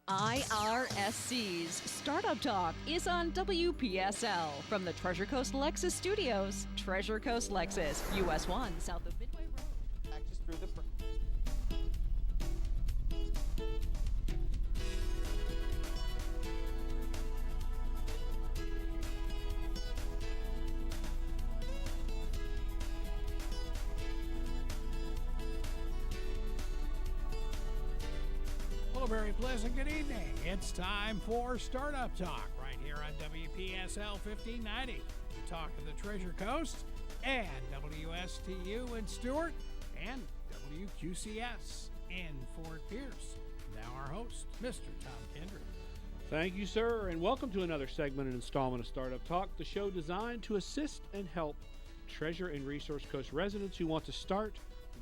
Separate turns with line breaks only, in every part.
IRSC's Startup Talk is on WPSL from the Treasure Coast Lexus Studios. Treasure Coast Lexus, US 1, south of Midway Road.
Access through the
Well, a very pleasant good evening. It's time for Startup Talk right here on WPSL 1590. The talk of the Treasure Coast and WSTU in Stewart and WQCS in Fort Pierce. Now our host, Mr. Tom Kindred.
Thank you, sir, and welcome to another segment and installment of Startup Talk, the show designed to assist and help Treasure and Resource Coast residents who want to start,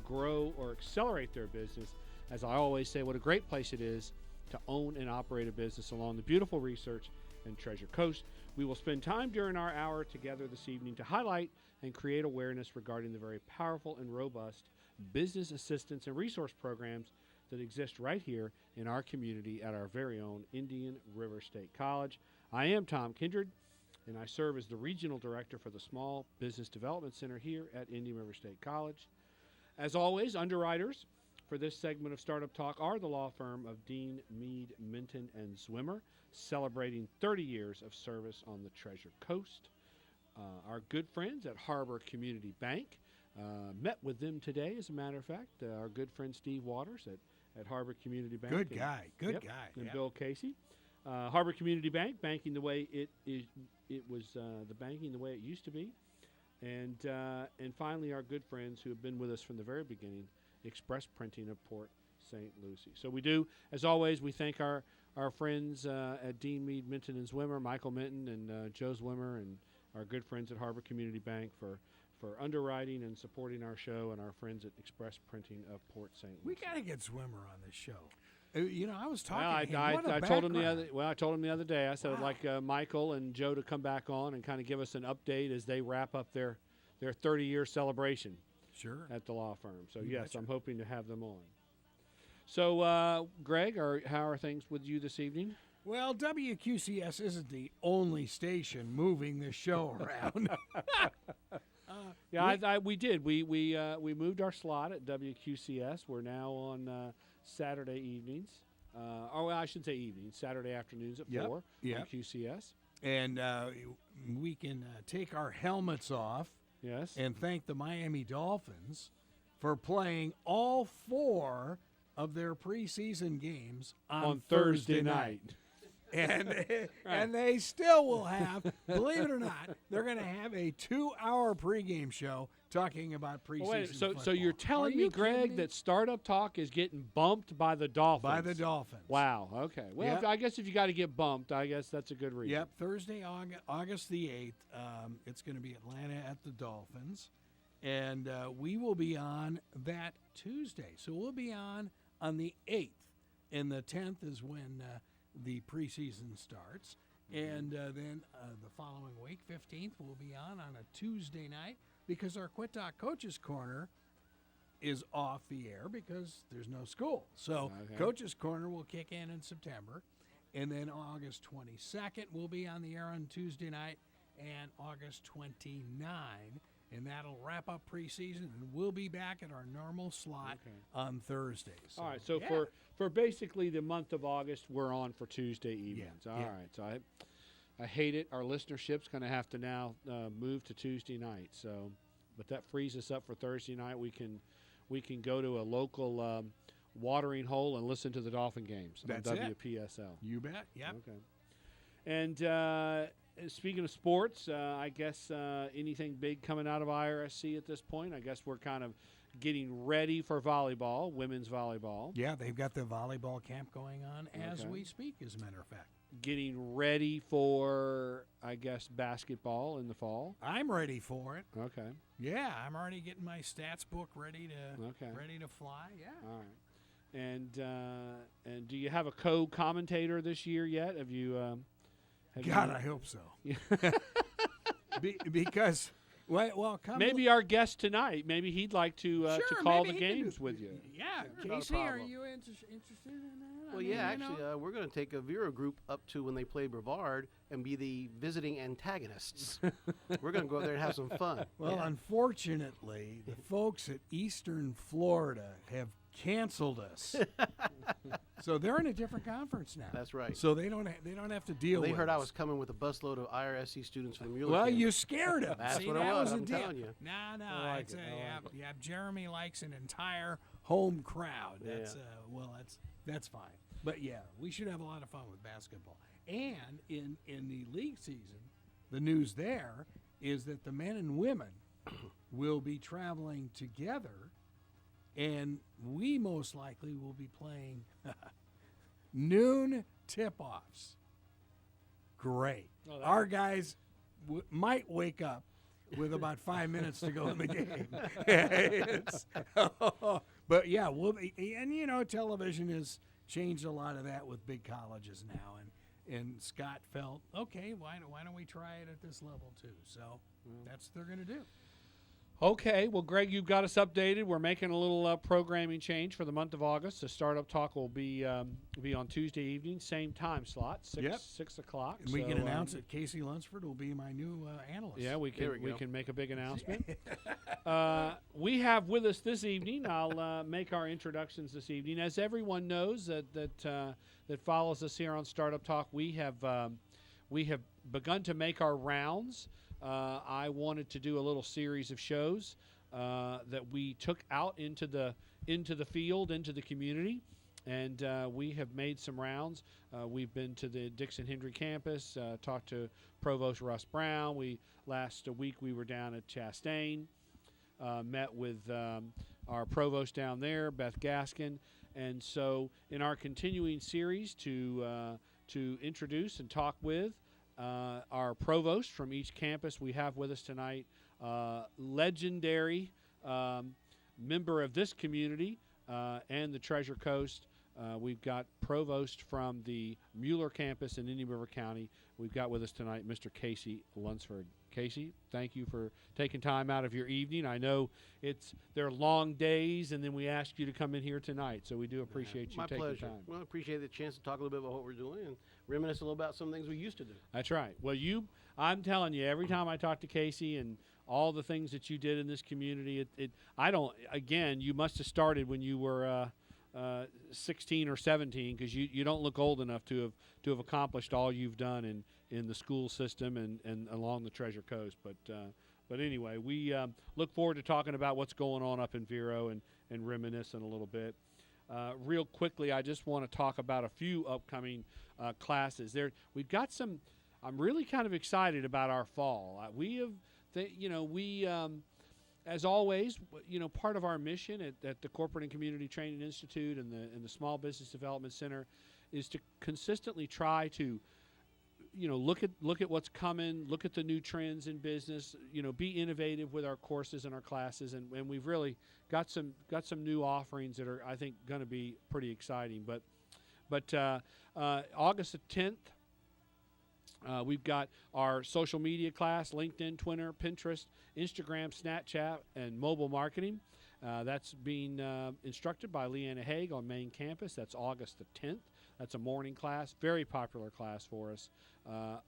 grow, or accelerate their business. As I always say, what a great place it is to own and operate a business along the beautiful Research and Treasure Coast. We will spend time during our hour together this evening to highlight and create awareness regarding the very powerful and robust business assistance and resource programs that exist right here in our community at our very own Indian River State College. I am Tom Kindred, and I serve as the Regional Director for the Small Business Development Center here at Indian River State College. As always, underwriters for this segment of Startup Talk are the law firm of Dean, Mead, Minton, and Zwimmer, celebrating 30 years of service on the Treasure Coast. Our good friends at Harbor Community Bank, met with them today, as a matter of fact. Our good friend Steve Waters at Harbor Community Bank.
Good guy.
And Bill Casey. Harbor Community Bank, banking the way it was the banking the way it used to be. And finally, our good friends who have been with us from the very beginning, Express Printing of Port St. Lucie. So we do, as always, we thank our friends at Dean, Mead, Minton, and Zwimmer, Michael Minton and Joe Zwimmer, and our good friends at Harbor Community Bank for underwriting and supporting our show, and our friends at Express Printing of Port St. Lucie.
We got to get Zwimmer on this show. I was talking to him.
I told him the other day. I said I'd like Michael and Joe to come back on and kind of give us an update as they wrap up their 30-year celebration.
Sure.
At the law firm. So, yes, I'm hoping to have them on. So, Greg, how are things with you this evening?
Well, WQCS isn't the only station moving this show around.
We did. We moved our slot at WQCS. We're now on Saturday evenings. I should say evenings, Saturday afternoons at 4 on QCS.
And we can take our helmets off.
Yes.
And thank the Miami Dolphins for playing all 4 of their preseason games on Thursday night. And they still will have, believe it or not, they're going to have a 2-hour pregame show talking about preseason football.
So you're telling me, Greg, that Startup Talk is getting bumped by the Dolphins?
By the Dolphins.
Wow. Okay. Well, I guess if you got to get bumped, I guess that's a good reason.
Yep. Thursday, August the 8th, it's going to be Atlanta at the Dolphins. And we will be on that Tuesday. So we'll be on the 8th. And the 10th is when the preseason starts. And then the following week, 15th, we'll be on a Tuesday night because our Quit Talk Coaches Corner is off the air because there's no school. So Coaches Corner will kick in September. And then August 22nd, we'll be on the air on Tuesday night, and August 29. And that'll wrap up preseason, and we'll be back at our normal slot on Thursday. So,
all right, so for basically the month of August, we're on for Tuesday evenings. All right, so I hate it. Our listenership's going to have to now move to Tuesday night. So, but that frees us up for Thursday night. We can go to a local watering hole and listen to the Dolphin games on WPSL.
You bet. Yeah.
Okay. And speaking of sports, I guess anything big coming out of IRSC at this point? I guess we're kind of getting ready for volleyball, women's volleyball.
Yeah, they've got the volleyball camp going on as we speak, as a matter of fact.
Getting ready for, I guess, basketball in the fall.
I'm ready for it.
Okay.
Yeah, I'm already getting my stats book ready to fly. Yeah.
All right. And do you have a co-commentator this year yet? Have you?
I hope so. Because
maybe our guest tonight. Maybe he'd like to call the games with you.
Yeah, Casey, are you interested in that?
Well,
mean,
yeah,
you know.
actually, we're going to take a Vero group up to when they play Brevard and be the visiting antagonists. We're going to go up there and have some fun.
Well,
Yeah.
unfortunately, the folks at Eastern Florida have canceled us, so they're in a different conference now.
That's right.
So they don't have to deal.
They
with
heard I
us.
was coming with a busload of IRSC students from the Mueller
Well,
campus.
you scared him.
That's
See,
what it
that
was,
the
I'm
deal.
telling you.
No,
I like
it's
it, I like
yeah. Jeremy likes an entire home crowd. That's
Yeah.
well, that's fine. But yeah, we should have a lot of fun with basketball. And in the league season, the news there is that the men and women will be traveling together, and we most likely will be playing noon tip-offs. Great.
Oh, that-
Our guys might wake up with about 5 minutes to go in the game. But yeah, we'll be, and you know, television has changed a lot of that with big colleges now, and Scott felt, okay, why don't we try it at this level too? So that's what they're going to do.
Okay, well, Greg, you've got us updated. We're making a little programming change for the month of August. The Startup Talk will be on Tuesday evening, same time slot, 6 o'clock.
And we can announce that Casey Lunceford will be my new analyst.
Yeah, we
There we go.
can make a big announcement. We have with us this evening. I'll make our introductions this evening. As everyone knows that follows us here on Startup Talk, we have begun to make our rounds. I wanted to do a little series of shows that we took out into the field, into the community, and we have made some rounds. We've been to the Dixon-Hendry campus, talked to Provost Russ Brown. Last week we were down at Chastain, met with our provost down there, Beth Gaskin, and so in our continuing series to introduce and talk with our provost from each campus, we have with us tonight legendary member of this community and the Treasure Coast. We've got provost from the Mueller campus in Indian River County. We've got with us tonight Mr. Casey Lunceford. Casey, thank you for taking time out of your evening. I know they're long days, and then we asked you to come in here tonight, so we do appreciate you
My
taking
pleasure.
time.
Well, I appreciate the chance to talk a little bit about what we're doing and reminisce a little about some things we used to do.
That's right. Well, I'm telling you, every time I talk to Casey and all the things that you did in this community, you must have started when you were 16 or 17, because you don't look old enough to have accomplished all you've done in the school system and along the Treasure Coast. But anyway, we look forward to talking about what's going on up in Vero and reminiscing a little bit. Real quickly, I just want to talk about a few upcoming classes. We've got some. I'm really kind of excited about our fall. As always, part of our mission at the Corporate and Community Training Institute and the Small Business Development Center is to consistently try to, look at what's coming, look at the new trends in business, be innovative with our courses and our classes, and we've really got some new offerings that are, I think, going to be pretty exciting. But August the 10th, we've got our social media class: LinkedIn, Twitter, Pinterest, Instagram, Snapchat, and mobile marketing. That's being instructed by Leanna Haig on main campus. That's August the 10th. That's a morning class, very popular class for us,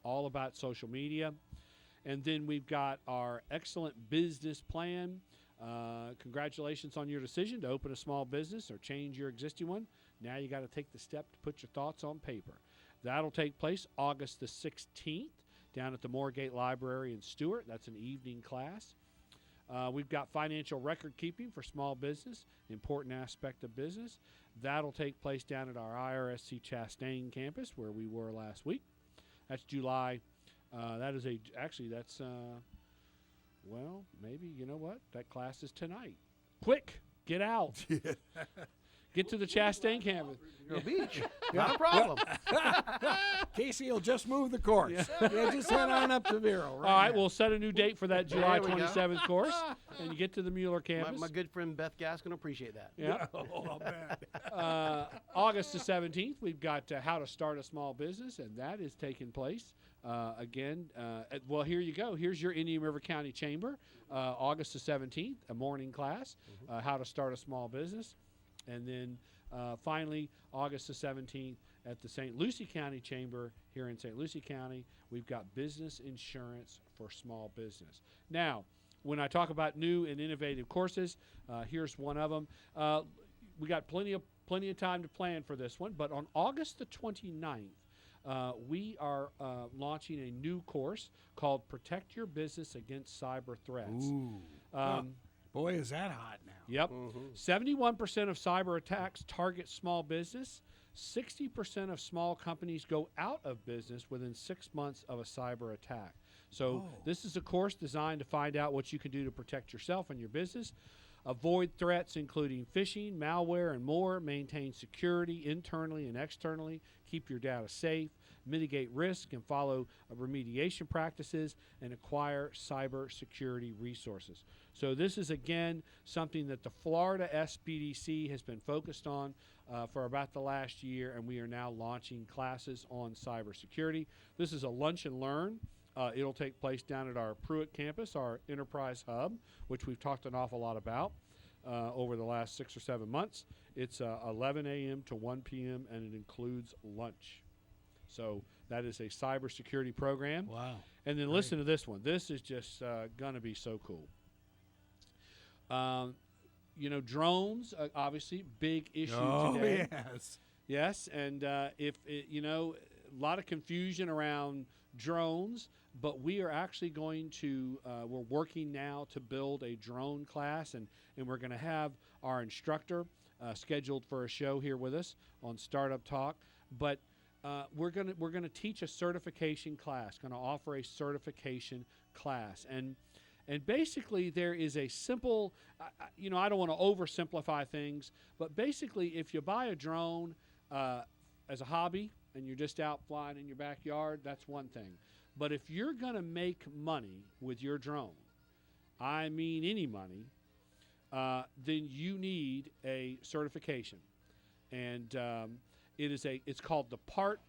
all about social media. And then we've got our excellent business plan. Congratulations on your decision to open a small business or change your existing one. Now you got to take the step to put your thoughts on paper. That'll take place August the 16th down at the Moorgate Library in Stewart. That's an evening class. We've got financial record keeping for small business, important aspect of business. That'll take place down at our IRSC Chastain campus where we were last week. That's July. Maybe, you know what? That class is tonight. Quick, get out. Get to the Chastain campus.
Beach, not a problem.
Casey will just move the course. Yeah, just head on up to Vero.
All right,
now.
we'll set a new date for that July
There we go.
27th course, and you get to the Mueller campus.
My good friend Beth Gaskin will appreciate that.
Yeah.
Oh, I'll bet.
August the 17th, we've got How to Start a Small Business, and that is taking place here you go. Here's your Indian River County Chamber, August the 17th, a morning class, How to Start a Small Business. And then finally, August the 17th at the St. Lucie County Chamber here in St. Lucie County, we've got business insurance for small business. Now, when I talk about new and innovative courses, here's one of them. We got plenty of time to plan for this one, but on August the 29th, we are launching a new course called Protect Your Business Against Cyber Threats.
Ooh. Boy, is that hot now.
Yep. 71% of cyber attacks target small business. 60% of small companies go out of business within 6 months of a cyber attack. So this is a course designed to find out what you can do to protect yourself and your business. Avoid threats including phishing, malware, and more. Maintain security internally and externally. Keep your data safe. Mitigate risk and follow remediation practices, and acquire cyber security resources. So this is, again, something that the Florida SBDC has been focused on for about the last year, and we are now launching classes on cybersecurity. This is a lunch and learn. It'll take place down at our Pruitt campus, our enterprise hub, which we've talked an awful lot about over the last 6 or 7 months. It's 11 a.m. to 1 p.m., and it includes lunch. So that is a cybersecurity program.
Wow.
And then listen to this one. This is just going to be so cool. Drones, obviously, big issue today.
Yes.
Yes, and a lot of confusion around drones, but we are actually going to, we're working now to build a drone class, and we're going to have our instructor scheduled for a show here with us on Startup Talk. But we're gonna teach a certification class, going to offer a certification class. And basically there is a simple, I don't want to oversimplify things, but basically if you buy a drone as a hobby and you're just out flying in your backyard, that's one thing. But if you're going to make money with your drone, I mean any money, then you need a certification. And it's called the Part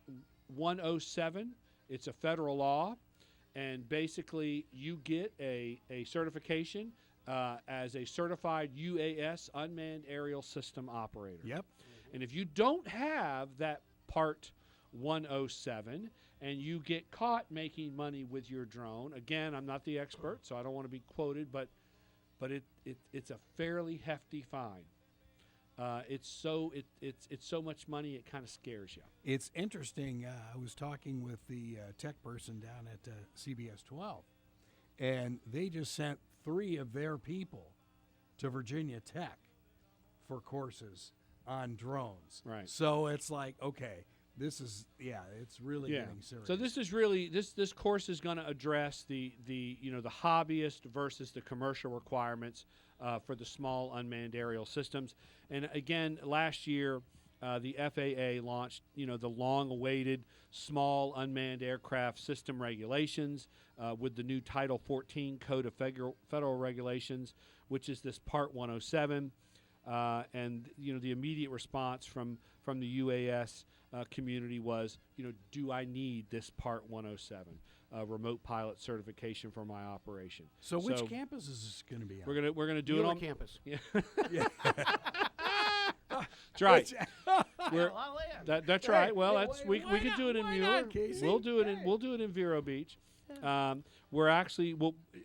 107. It's a federal law. And basically, you get a certification as a certified UAS, unmanned aerial system operator.
Yep.
And if you don't have that Part 107 and you get caught making money with your drone, again, I'm not the expert, so I don't want to be quoted, but it's a fairly hefty fine. It's so much money it kind of scares you.
It's interesting. I was talking with the tech person down at CBS 12, and they just sent 3 of their people to Virginia Tech for courses on drones.
Right.
So it's like, okay, this is, it's really getting serious.
So this is really, this course is going to address the hobbyist versus the commercial requirements for the small unmanned aerial systems. And again, last year, the FAA launched, the long-awaited small unmanned aircraft system regulations with the new Title 14 Code of Federal Regulations, which is this Part 107. And the immediate response from the UAS community was, do I need this Part 107? Remote pilot certification for my operation.
So which campus is this going to be on?
We're gonna do
Mueller
it on
campus.
Yeah.
Yeah.
That's right.
Land.
That's
Hey,
right. Well,
hey,
we
why
could do it in
not? Why
Mueller.
not, Casey?
We'll do it in Vero Beach. We're actually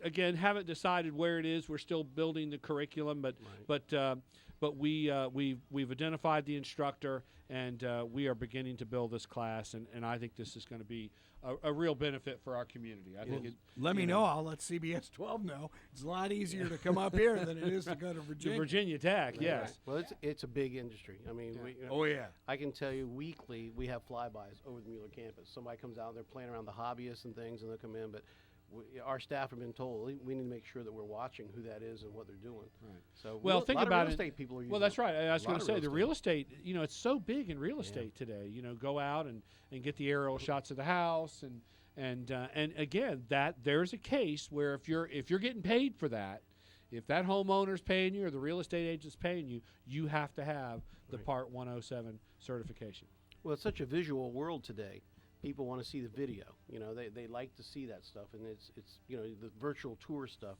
again haven't decided where it is. We're still building the curriculum, but we've identified the instructor, and we are beginning to build this class, and I think this is going to be a real benefit for our community. I think
Let me know. I'll let CBS 12 know. It's a lot easier to come up here than it is to go to Virginia.
To Virginia Tech, yes.
Well, it's a big industry. I mean, I can tell you weekly we have flybys over the Mueller campus. Somebody comes out and they're playing around the hobbyists and things, and they'll come in, but our staff have been told we need to make sure that we're watching who that is and what they're doing.
Right.
So
think
a lot
about
of real
it.
estate people are using
Well, that's right. I was
a lot
going to
of
say the real estate. It's so big in real estate today. Go out and get the aerial shots of the house, and again, that there's a case where if you're getting paid for that, if that homeowner's paying you or the real estate agent's paying you, you have to have the Part 107 certification.
Well, it's such a visual world today. People want to see the video. They like to see that stuff, and it's the virtual tour stuff.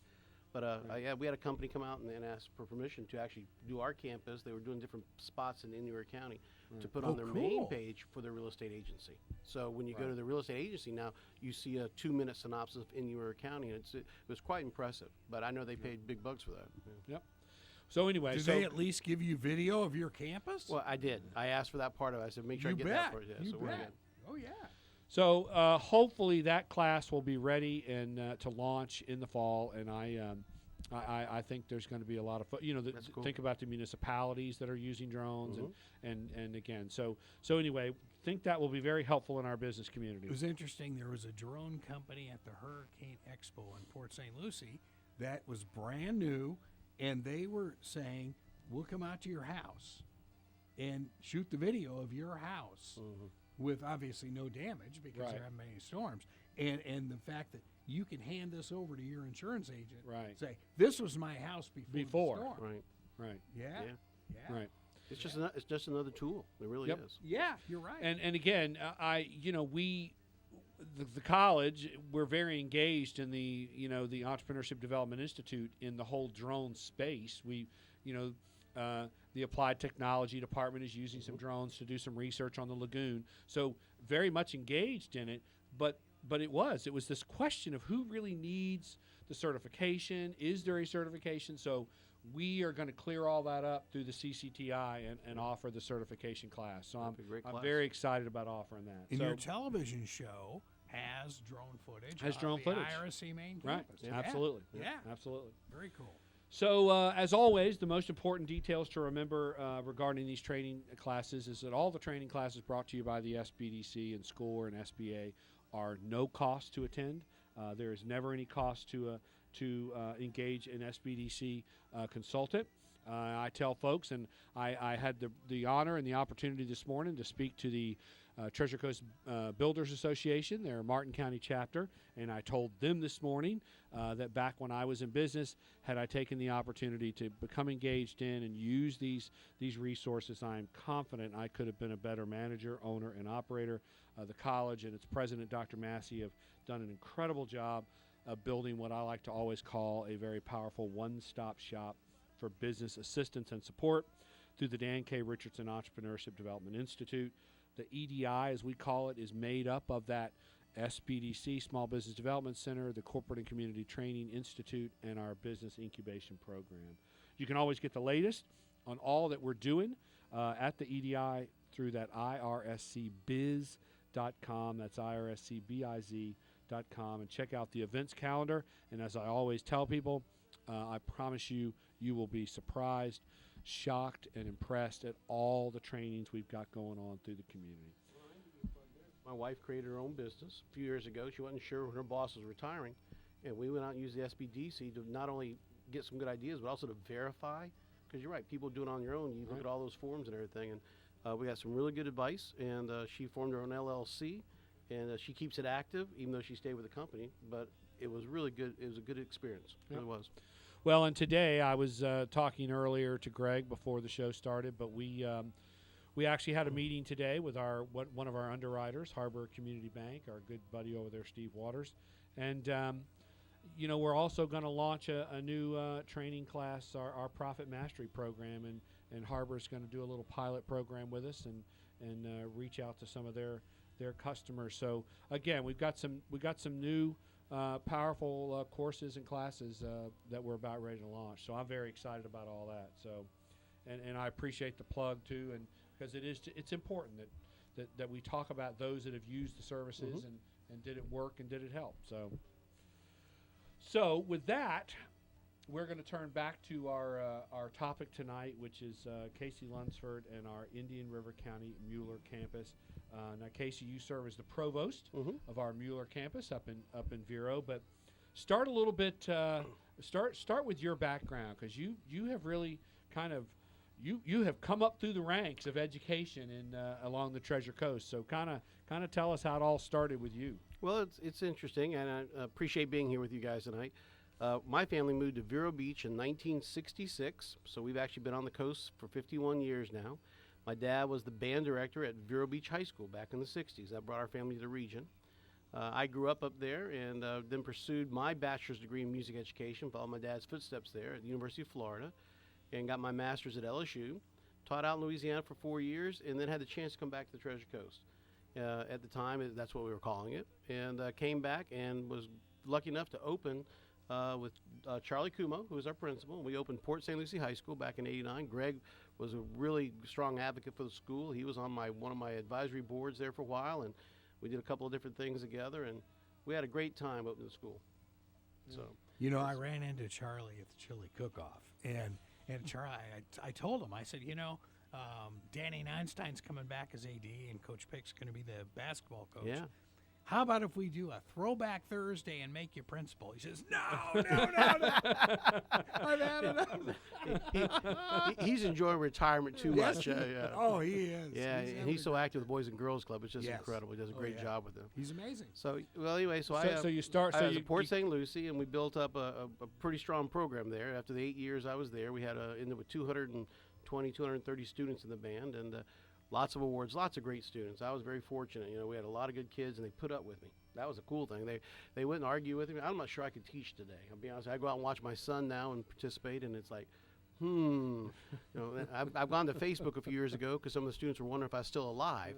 But yeah, we had a company come out and ask for permission to actually do our campus. They were doing different spots in New York County to put on their main page for their real estate agency. So when you go to the real estate agency now, you see a 2-minute synopsis of in New York County, and it was quite impressive. But I know they paid big bucks for that.
Yep. So anyway,
did they at least give you video of your campus?
Well, I did. I asked for that part of it. I said, make sure I get that part. Yeah,
you
so
bet. Oh, yeah.
So hopefully that class will be ready and to launch in the fall, and I think there's going to be a lot of
That's cool.
Think about the municipalities that are using drones and again. So anyway, think that will be very helpful in our business community.
It was interesting. There was a drone company at the Hurricane Expo in Port St. Lucie that was brand new, and they were saying, we'll come out to your house and shoot the video of your house with obviously no damage because there haven't been any storms. And the fact that you can hand this over to your insurance agent, say, this was my house before the storm.
Right.
Yeah.
Right.
It's just another tool. It really is.
Yeah, you're right.
And again, the college, we're very engaged in the Entrepreneurship Development Institute in the whole drone space. The Applied Technology Department is using some drones to do some research on the lagoon. So very much engaged in it, but it was this question of who really needs the certification. Is there a certification? So we are going to clear all that up through the CCTI and offer the certification class. So I'm very excited about offering that.
And your television show has drone footage. IRSC main campus.
Right. Absolutely.
Yeah.
Absolutely.
Very cool.
So, as always, the most important details to remember regarding these training classes is that all the training classes brought to you by the SBDC and SCORE and SBA are no cost to attend. There is never any cost to engage an SBDC consultant. I tell folks, and I had the honor and the opportunity this morning to speak to the Treasure Coast Builders Association, their Martin County chapter, and I told them this morning that back when I was in business, had I taken the opportunity to become engaged in and use these resources, I am confident I could have been a better manager, owner, and operator. The college and its president, Dr. Massey, have done an incredible job of building what I like to always call a very powerful one-stop shop for business assistance and support through the Dan K. Richardson Entrepreneurship Development Institute. The EDI, as we call it, is made up of that SBDC, Small Business Development Center, the Corporate and Community Training Institute, and our Business Incubation Program. You can always get the latest on all that we're doing at the EDI through that IRSCbiz.com. That's IRSCBIZ.com. And check out the events calendar. And as I always tell people, I promise you will be surprised, shocked, and impressed at all the trainings we've got going on through the community.
My wife created her own business a few years ago. She wasn't sure when her boss was retiring, and we went out and used the SBDC to not only get some good ideas, but also to verify. Because you're right, people do it on their own. You look at all those forms and everything, and we got some really good advice. And she formed her own LLC, and she keeps it active, even though she stayed with the company. But it was really good. It was a good experience. It really was.
Well, and today I was talking earlier to Greg before the show started, but we actually had a meeting today with one of our underwriters, Harbor Community Bank, our good buddy over there, Steve Waters, and we're also going to launch a new training class, our Profit Mastery program, and Harbor's going to do a little pilot program with us and reach out to some of their customers. So again, we've got some new powerful courses and classes that we're about ready to launch. So I'm very excited about all that. So, and I appreciate the plug too, and because it's important that we talk about those that have used the services and did it work and did it help. So with that, we're going to turn back to our topic tonight, which is Casey Lunceford and our Indian River County Mueller campus. Now, Casey, you serve as the provost of our Mueller campus up in Vero, but start a little bit. Start with your background, because you have really kind of you have come up through the ranks of education along the Treasure Coast. So kind of tell us how it all started with you.
Well, it's interesting, and I appreciate being here with you guys tonight. My family moved to Vero Beach in 1966, so we've actually been on the coast for 51 years now. My dad was the band director at Vero Beach High School back in the 60s. That brought our family to the region. I grew up there and then pursued my bachelor's degree in music education, followed my dad's footsteps there at the University of Florida, and got my master's at LSU. Taught out in Louisiana for 4 years, and then had the chance to come back to the Treasure Coast. At the time, that's what we were calling it, and came back and was lucky enough to open with Charlie Kumo, who was our principal. We opened Port St. Lucie High School back in '89. Greg was a really strong advocate for the school. He was on one of my advisory boards there for a while, and we did a couple of different things together, and we had a great time opening the school. So,
I ran into Charlie at the chili cook-off, and Charlie, I told him, I said, Danny Einstein's coming back as AD, and Coach Pick's going to be the basketball coach.
Yeah.
How about if we do a throwback Thursday and make you principal? He says, no. I've had enough.
He's enjoying retirement too much.
Oh, he is.
Yeah, and he's so active with the Boys and Girls Club. It's just incredible. He does a great job with them.
He's amazing.
So, well, anyway,
so you start.
I
So
was
you
at Port St. Lucie, and we built up a pretty strong program there. After the 8 years I was there, we had ended with 230 students in the band, and lots of awards, lots of great students. I was very fortunate. We had a lot of good kids, and they put up with me. That was a cool thing. They wouldn't argue with me. I'm not sure I could teach today. I'll be honest. I go out and watch my son now and participate, and it's like, I've gone to Facebook a few years ago because some of the students were wondering if I was still alive.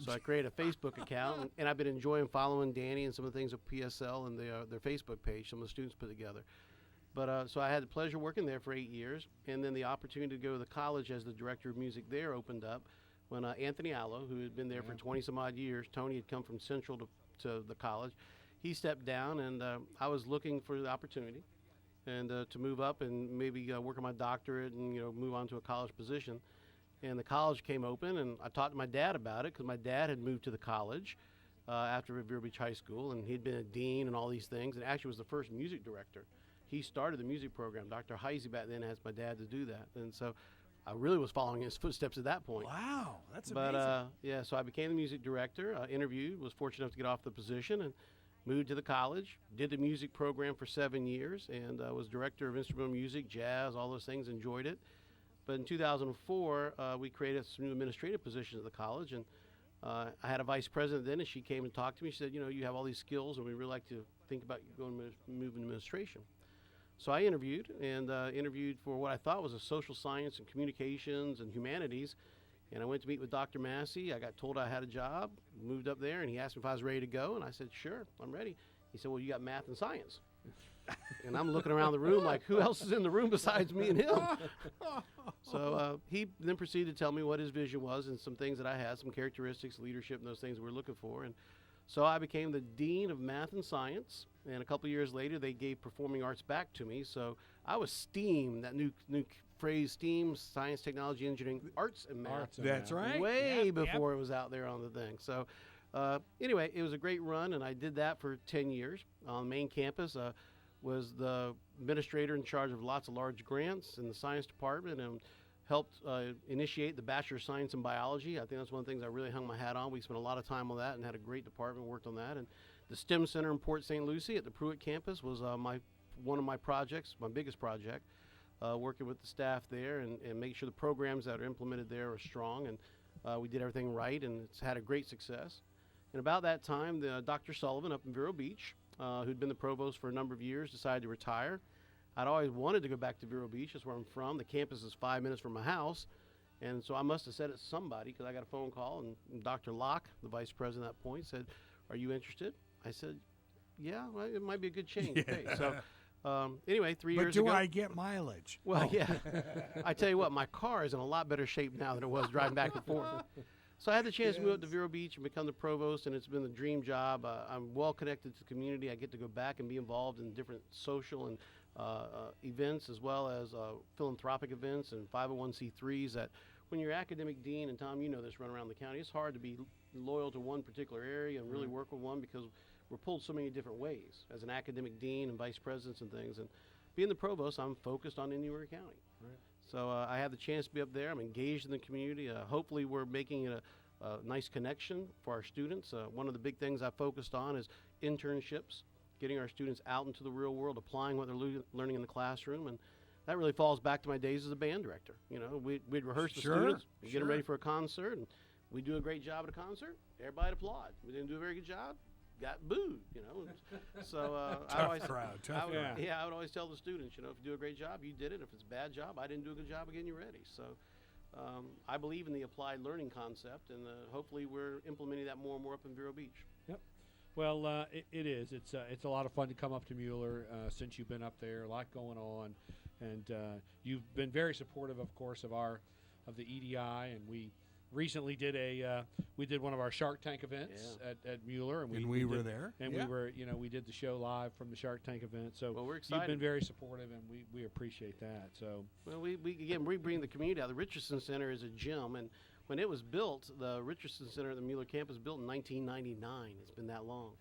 So I created a Facebook account, and I've been enjoying following Danny and some of the things at PSL and their Facebook page some of the students put together. But so I had the pleasure working there for 8 years, and then the opportunity to go to the college as the director of music there opened up when Anthony Allo, who had been there for 20-some-odd years, Tony had come from Central to the college. He stepped down, and I was looking for the opportunity and to move up and maybe work on my doctorate and move on to a college position. And the college came open, and I talked to my dad about it because my dad had moved to the college after Vero Beach High School, and he'd been a dean and all these things, and actually was the first music director. He started the music program. Dr. Heisey back then asked my dad to do that, and so I really was following his footsteps at that point.
Wow, that's amazing.
But so I became the music director, interviewed, was fortunate enough to get off the position, and moved to the college, did the music program for 7 years, and was director of instrumental music, jazz, all those things, enjoyed it. But in 2004, we created some new administrative positions at the college, and I had a vice president then, and she came and talked to me. She said, you have all these skills, and we'd really like to think about going to move into administration. So I interviewed for what I thought was a social science and communications and humanities, and I went to meet with Dr. Massey. I got told I had a job, moved up there, and he asked me if I was ready to go, and I said, sure, I'm ready. He said, well, you got math and science. And I'm looking around the room like, who else is in the room besides me and him? So he then proceeded to tell me what his vision was and some things that I had, some characteristics, leadership, and those things we were looking for. And so I became the Dean of Math and Science, and a couple of years later, they gave Performing Arts back to me. So I was STEAM, that new phrase, STEAM, Science, Technology, Engineering, Arts and Math.
That's right.
Way before it was out there on the thing. So anyway, it was a great run, and I did that for 10 years on the main campus. Was the administrator in charge of lots of large grants in the science department, and helped initiate the Bachelor of Science in Biology. I think that's one of the things I really hung my hat on. We spent a lot of time on that and had a great department, worked on that. And the STEM Center in Port St. Lucie at the Pruitt campus was one of my projects, my biggest project, working with the staff there and make sure the programs that are implemented there are strong. And we did everything right, and it's had a great success. And about that time, Dr. Sullivan up in Vero Beach, who'd been the provost for a number of years, decided to retire. I'd always wanted to go back to Vero Beach. That's where I'm from. The campus is 5 minutes from my house. And so I must have said it to somebody because I got a phone call, and Dr. Locke, the vice president at that point, said, are you interested? I said, yeah, well, it might be a good change. Okay. So anyway, 3 years ago.
But do I get mileage?
Well, yeah. I tell you what, my car is in a lot better shape now than it was driving back and forth. So I had the chance to move up to Vero Beach and become the provost, and it's been a dream job. I'm well connected to the community. I get to go back and be involved in different social and events, as well as philanthropic events and 501c3s that when you're academic dean, and Tom, you know this, run around the county, it's hard to be loyal to one particular area and really work with one because we're pulled so many different ways as an academic dean and vice presidents and things. And being the provost, I'm focused on Indian County.
Right.
So I have the chance to be up there. I'm engaged in the community. Hopefully we're making it a nice connection for our students. One of the big things I focused on is internships, getting our students out into the real world, applying what they're learning in the classroom. And that really falls back to my days as a band director. You know, we'd rehearse the students, we'd get them ready for a concert, and we'd do a great job at a concert. Everybody'd applaud. We didn't do a very good job. got booed, So
Tough crowd.
I would always tell the students, if you do a great job, you did it. If it's a bad job, I didn't do a good job of getting you ready. So I believe in the applied learning concept, and hopefully we're implementing that more and more up in Vero Beach.
Yep. Well, it is. It's a lot of fun to come up to Mueller since you've been up there. A lot going on, and you've been very supportive, of course, of the EDI, and we recently did one of our Shark Tank events at Mueller, and we
were there,
and we did the show live from the Shark Tank event. So
we're excited.
You've been very supportive, and we appreciate that. So
we bring the community out. The Richardson Center is a gym, and when it was built, the Richardson Center at the Mueller campus built in 1999. It's been that long,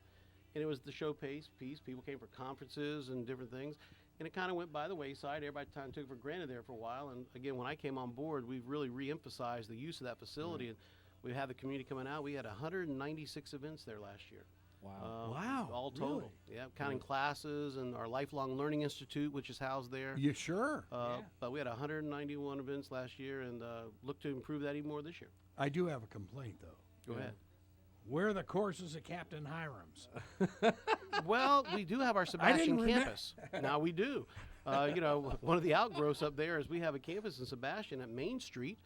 and it was the showpiece piece. People came for conferences and different things. And it kind of went by the wayside. Everybody kind of took it for granted there for a while. And again, when I came on board, we've really re-emphasized the use of that facility. And we had the community coming out. We had 196 events there last year.
Wow.
Wow.
All total.
Really?
Yeah, counting classes and our Lifelong Learning Institute, which is housed there.
Yeah, sure.
But we had 191 events last year and look to improve that even more this year.
I do have a complaint, though.
Go ahead.
Where are the courses of Captain Hiram's?
Well, we do have our Sebastian campus. Now we do. One of the outgrowths up there is we have a campus in Sebastian at Main Street.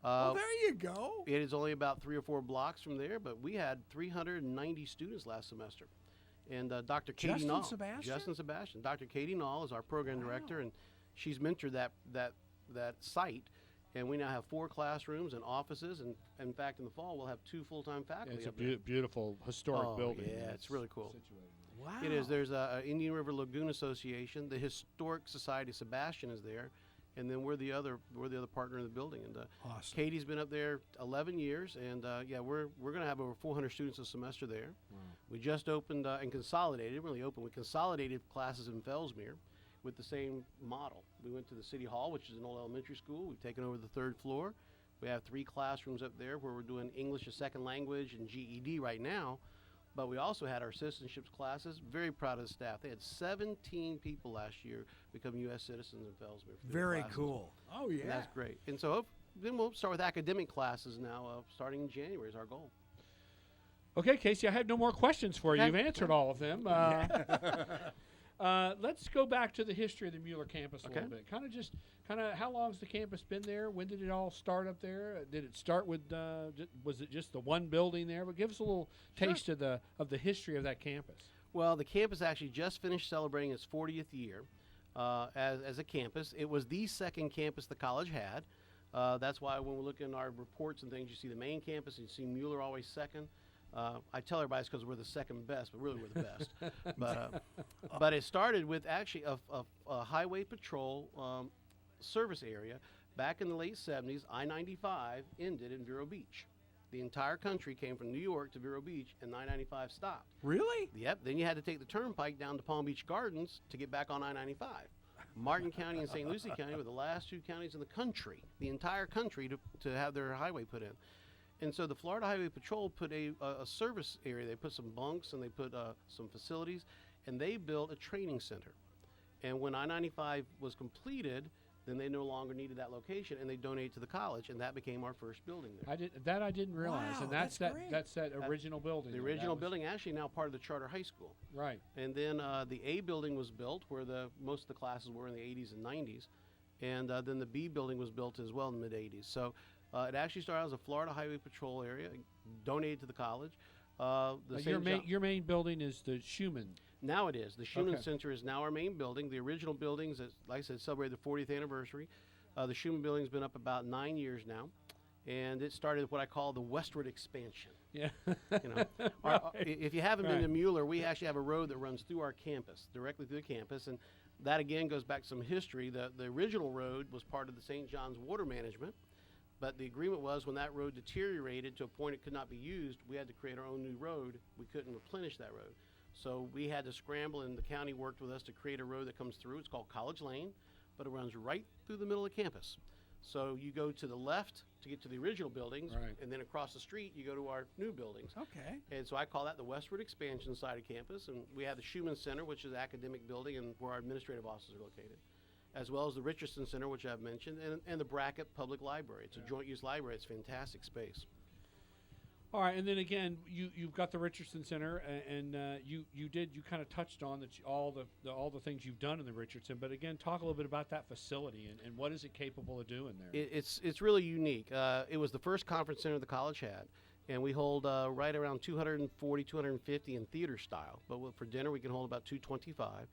Well, there you go.
It is only about 3 or 4 blocks from there, but we had 390 students last semester. And Dr. Katie Nall. Just in Sebastian. Dr. Katie Nall is our program director, and she's mentored that site. And we now have 4 classrooms and offices, and in fact, in the fall, we'll have 2 full-time faculty.
It's a beautiful historic building.
Yeah, it's really cool.
Wow.
It is. There's a Indian River Lagoon Association. The Historic Society of Sebastian is there, and then we're the other partner in the building. And
awesome.
Katie's been up there 11 years, and we're going to have over 400 students a semester there.
Wow.
We just opened and consolidated. Didn't really open. We consolidated classes in Fellsmere with the same model. We went to the City Hall, which is an old elementary school. We've taken over the 3rd floor. We have 3 classrooms up there where we're doing English as second language and GED right now. But we also had our citizenships classes. Very proud of the staff. They had 17 people last year become U.S. citizens in Fellsmere.
Very cool. Oh, yeah.
And that's great. And so then we'll start with academic classes now, starting in January is our goal.
Okay, Casey, I have no more questions for you. You've answered all of them. Let's go back to the history of the Mueller campus a little bit. Kind of, how long's the campus been there? When did it all start up there? Did it start with? Was it just the one building there? But give us a little taste of the history of that campus.
Well, the campus actually just finished celebrating its 40th year as a campus. It was the second campus the college had. That's why when we look in our reports and things, you see the main campus and you see Mueller always second. I tell everybody it's because we're the second best, but really we're the best. But it started with actually a highway patrol service area. Back in the late 70s, I-95 ended in Vero Beach. The entire country came from New York to Vero Beach, and I-95 stopped.
Really?
Yep. Then you had to take the turnpike down to Palm Beach Gardens to get back on I-95. Martin County and St. Lucie County were the last 2 counties in the country, the entire country, to have their highway put in. And so the Florida Highway Patrol put a service area. They put some bunks and they put some facilities, and they built a training center. And when I-95 was completed, then they no longer needed that location, and they donated to the college, and that became our first building there.
I didn't realize,
wow,
and that's that
great.
original building.
The original building, actually now part of the charter high school.
Right.
And then the A building was built, where most of the classes were in the 80s and 90s, and then the B building was built as well in the mid 80s. So it actually started as a Florida Highway Patrol area, donated to the college.
Your main building is the Schumann.
Now it is. The Schumann Center is now our main building. The original buildings, like I said, celebrated the 40th anniversary. The Schumann building's been up about 9 years now, and it started what I call the westward expansion.
Yeah.
If you haven't been to Mueller, we actually have a road that runs through our campus, directly through the campus, and that again goes back to some history. The original road was part of the St. John's Water Management, but the agreement was when that road deteriorated to a point it could not be used, we had to create our own new road. We couldn't replenish that road. So we had to scramble, and the county worked with us to create a road that comes through. It's called College Lane, but it runs right through the middle of campus. So you go to the left to get to the original buildings, and then across the street you go to our new buildings.
Okay.
And so I call that the westward expansion side of campus, and we have the Schumann Center, which is an academic building and where our administrative offices are located, as well as the Richardson Center, which I've mentioned, and the Brackett Public Library. It's a joint use library. It's a fantastic space.
All right, and then again, you've got the Richardson Center, and you kind of touched on all the things you've done in the Richardson. But again, talk a little bit about that facility and what is it capable of doing there.
It's really unique. It was the first conference center the college had, and we hold right around 240, 250 in theater style. But for dinner, we can hold about 225.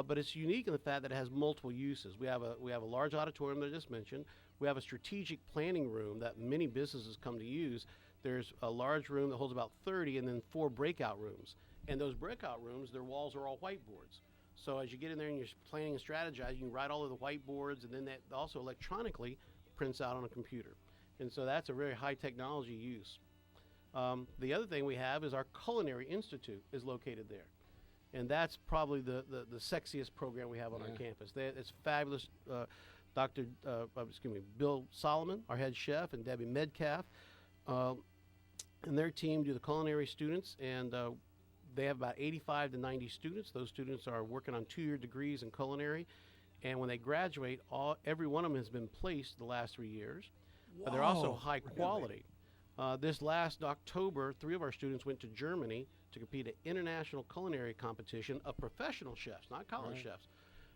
But it's unique in the fact that it has multiple uses. We have a large auditorium that I just mentioned. We have a strategic planning room that many businesses come to use. There's a large room that holds about 30, and then 4 breakout rooms. And those breakout rooms, their walls are all whiteboards. So as you get in there and you're planning and strategizing, you can write all of the whiteboards, and then that also electronically prints out on a computer. And so that's a very high technology use. The other thing we have is our Culinary Institute is located there. And that's probably the sexiest program we have on our campus. It's fabulous. Bill Solomon, our head chef, and Debbie Medcalf, and their team do the culinary students, and they have about 85 to 90 students. Those students are working on 2-year degrees in culinary, and when they graduate, every one of them has been placed the last 3 years. But they're also high quality. This last October, 3 of our students went to Germany to compete at international culinary competition of professional chefs, not college chefs,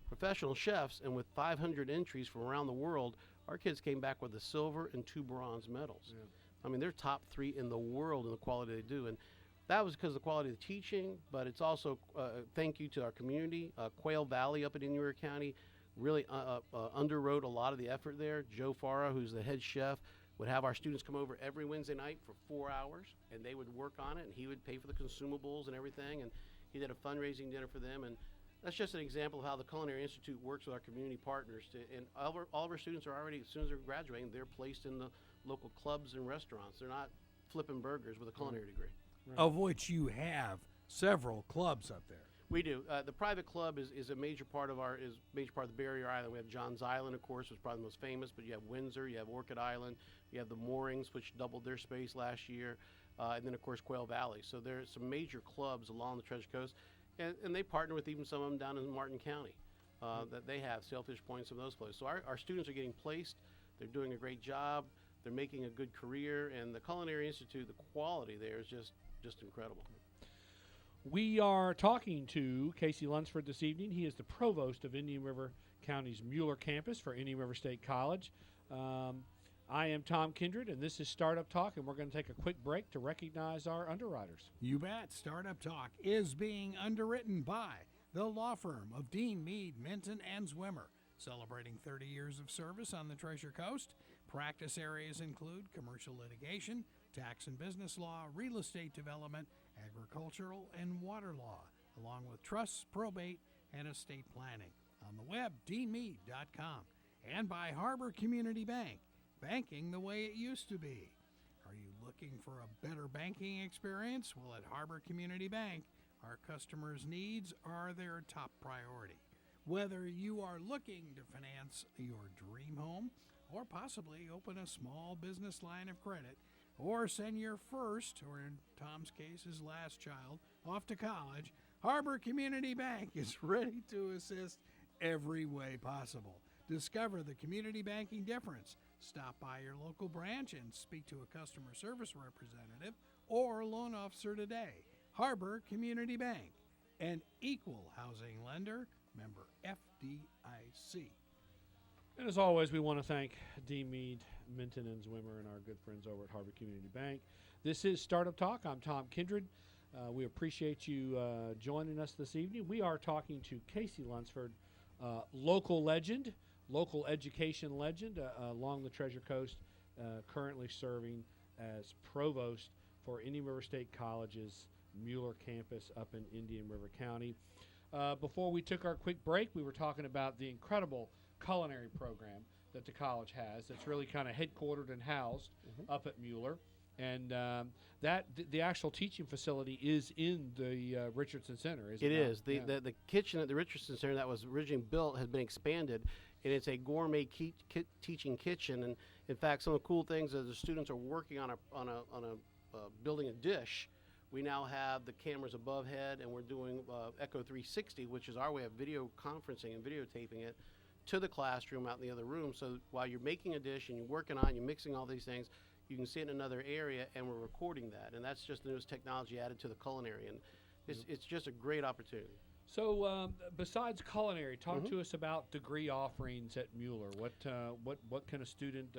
professional chefs, and with 500 entries from around the world, our kids came back with a silver and 2 bronze medals. Yeah. I mean, they're top 3 in the world in the quality they do, and that was because of the quality of the teaching, but it's also thank you to our community. Quail Valley up in Indian County really underwrote a lot of the effort there. Joe Farah, who's the head chef, would have our students come over every Wednesday night for 4 hours, and they would work on it, and he would pay for the consumables and everything, and he did a fundraising dinner for them, and that's just an example of how the Culinary Institute works with our community partners. And all of our students are already, as soon as they're graduating, they're placed in the local clubs and restaurants. They're not flipping burgers with a culinary degree.
Right. Of which you have several clubs up there.
We do. The private club is a major part of the Barrier Island. We have John's Island, of course, was probably the most famous, but you have Windsor, you have Orchid Island, you have the Moorings, which doubled their space last year, and then, of course, Quail Valley. So there's some major clubs along the Treasure Coast, and they partner with even some of them down in Martin County that they have Sailfish Point, some of those places. So our students are getting placed. They're doing a great job. They're making a good career, and the Culinary Institute, the quality there is just incredible.
We are talking to Casey Lunceford this evening. He is the provost of Indian River County's Mueller campus for Indian River State College. I am Tom Kindred, and this is Startup Talk, and we're going to take a quick break to recognize our underwriters.
You bet. Startup Talk is being underwritten by the law firm of Dean, Meade, Minton, and Zwimmer, celebrating 30 years of service on the Treasure Coast. Practice areas include commercial litigation, tax and business law, real estate development, agricultural and water law, along with trusts, probate, and estate planning. On the web, deanmeade.com. And by Harbor Community Bank, banking the way it used to be. Are you looking for a better banking experience? Well, at Harbor Community Bank, our customers' needs are their top priority. Whether you are looking to finance your dream home, or possibly open a small business line of credit, or send your first, or in Tom's case, his last child, off to college, Harbor Community Bank is ready to assist every way possible. Discover the community banking difference. Stop by your local branch and speak to a customer service representative or loan officer today. Harbor Community Bank, an equal housing lender, member FDIC.
And as always, we want to thank Dean Meade, Minton, and Zwimmer, and our good friends over at Harbor Community Bank. This is Startup Talk. I'm Tom Kindred. We appreciate you joining us this evening. We are talking to Casey Lunceford, local legend, local education legend along the Treasure Coast, currently serving as provost for Indian River State College's Mueller campus up in Indian River County. Before we took our quick break, we were talking about the incredible culinary program that the college has that's really kind of headquartered and housed up at Mueller. And the actual teaching facility is in the Richardson Center, isn't it?
It is. The kitchen at the Richardson Center that was originally built has been expanded, and it's a gourmet teaching kitchen. And in fact, some of the cool things is the students are working on building a dish. We now have the cameras above head, and we're doing Echo 360, which is our way of video conferencing and videotaping it to the classroom out in the other room. So while you're making a dish and you're working on, you're mixing all these things, you can see it in another area, and we're recording that. And that's just the newest technology added to the culinary. And it's just a great opportunity.
So besides culinary, talk to us about degree offerings at Mueller. What can a student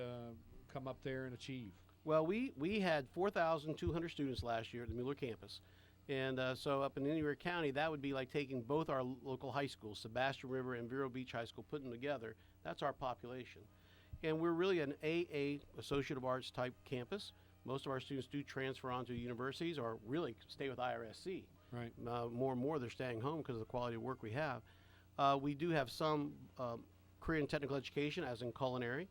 come up there and achieve?
Well, we had 4,200 students last year at the Mueller campus. And so up in Indiana County, that would be like taking both our local high schools, Sebastian River and Vero Beach High School, putting them together. That's our population. And we're really an AA, Associate of Arts type campus. Most of our students do transfer on to universities or really stay with IRSC.
Right.
More and more they're staying home because of the quality of work we have. We do have some career and technical education, as in culinary.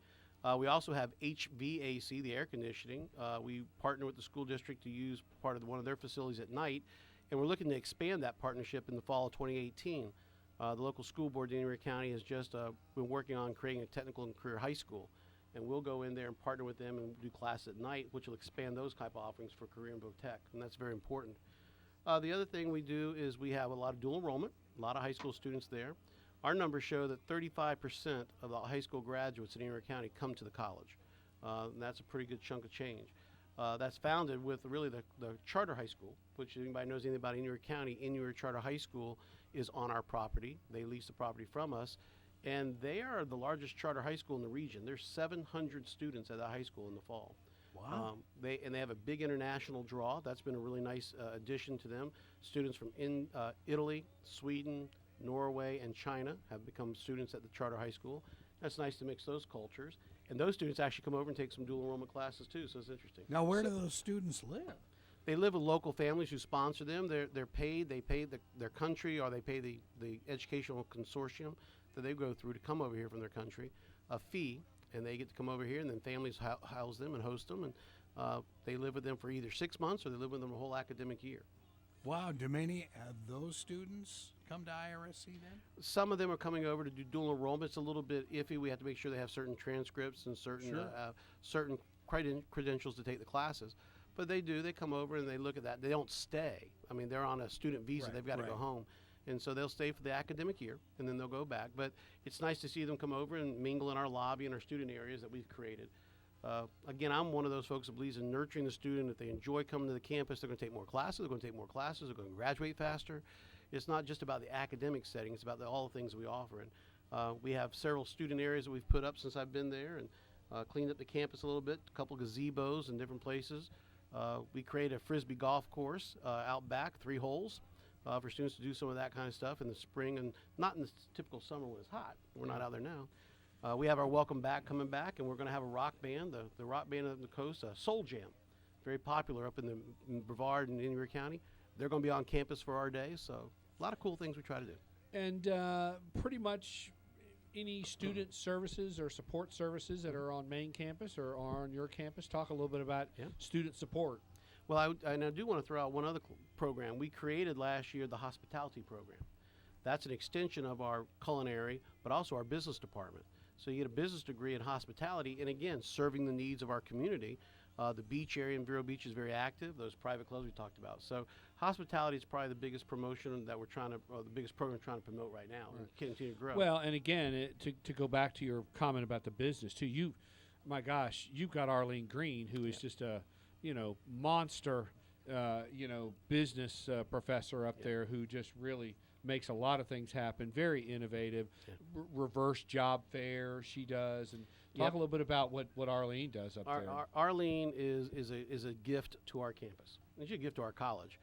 We also have HVAC, the air conditioning. We partner with the school district to use part of one of their facilities at night, and we're looking to expand that partnership in the fall of 2018. The local school board in Indiana County has just been working on creating a technical and career high school, and we'll go in there and partner with them and do classes at night, which will expand those type of offerings for career and tech, and that's very important. The other thing we do is we have a lot of dual enrollment, a lot of high school students there. Our numbers show that 35% of the high school graduates in Indiana County come to the college. And that's a pretty good chunk of change. That's founded with really the charter high school, which anybody knows anything about Indiana County, Indiana Charter High School is on our property. They lease the property from us. And they are the largest charter high school in the region. There's 700 students at that high school in the fall.
Wow.
They have a big international draw. That's been a really nice addition to them. Students from Italy, Sweden, Norway, and China have become students at the charter high school. That's nice to mix those cultures. And those students actually come over and take some dual enrollment classes too, so it's interesting.
Now, where do those students live?
They live with local families who sponsor them. They're paid. They pay their country, or they pay the educational consortium that they go through to come over here from their country, a fee, and they get to come over here, and then families house them and host them, and they live with them for either 6 months or they live with them a whole academic year.
Wow, do many of those students come to IRSC then?
Some of them are coming over to do dual enrollment. It's a little bit iffy. We have to make sure they have certain transcripts and certain credentials to take the classes. But they do. They come over and they look at that. They don't stay. I mean, they're on a student visa. They've got to go home. And so they'll stay for the academic year, and then they'll go back. But it's nice to see them come over and mingle in our lobby and our student areas that we've created. Again, I'm one of those folks that believes in nurturing the student. If they enjoy coming to the campus, they're going to take more classes. They're going to take more classes. They're going to graduate faster. It's not just about the academic setting. It's about all the things we offer. And we have several student areas that we've put up since I've been there, and cleaned up the campus a little bit, a couple gazebos in different places. We created a Frisbee golf course out back, 3 holes. For students to do some of that kind of stuff in the spring, and not in the typical summer when it's hot. We're not out there now. We have our Welcome Back coming back, and we're going to have a rock band, the rock band of the coast, Soul Jam, very popular up in Brevard and Indiana County. They're going to be on campus for our day, so a lot of cool things we try to do.
And pretty much any student services or support services that are on main campus or on your campus, talk a little bit about student support.
Well, I do want to throw out one other program. We created last year the hospitality program. That's an extension of our culinary, but also our business department. So you get a business degree in hospitality, and again, serving the needs of our community. The beach area in Vero Beach is very active, those private clubs we talked about. So hospitality is probably the biggest promotion that the biggest program we're trying to promote right now and continue to grow.
Well, and again, to go back to your comment about the business too, my gosh, you've got Arlene Green, who is just a monster, business professor up there who just really makes a lot of things happen. Very innovative, reverse job fair she does, and talk a little bit about what Arlene does up there.
Arlene is a gift to our campus. And she's a gift to our college.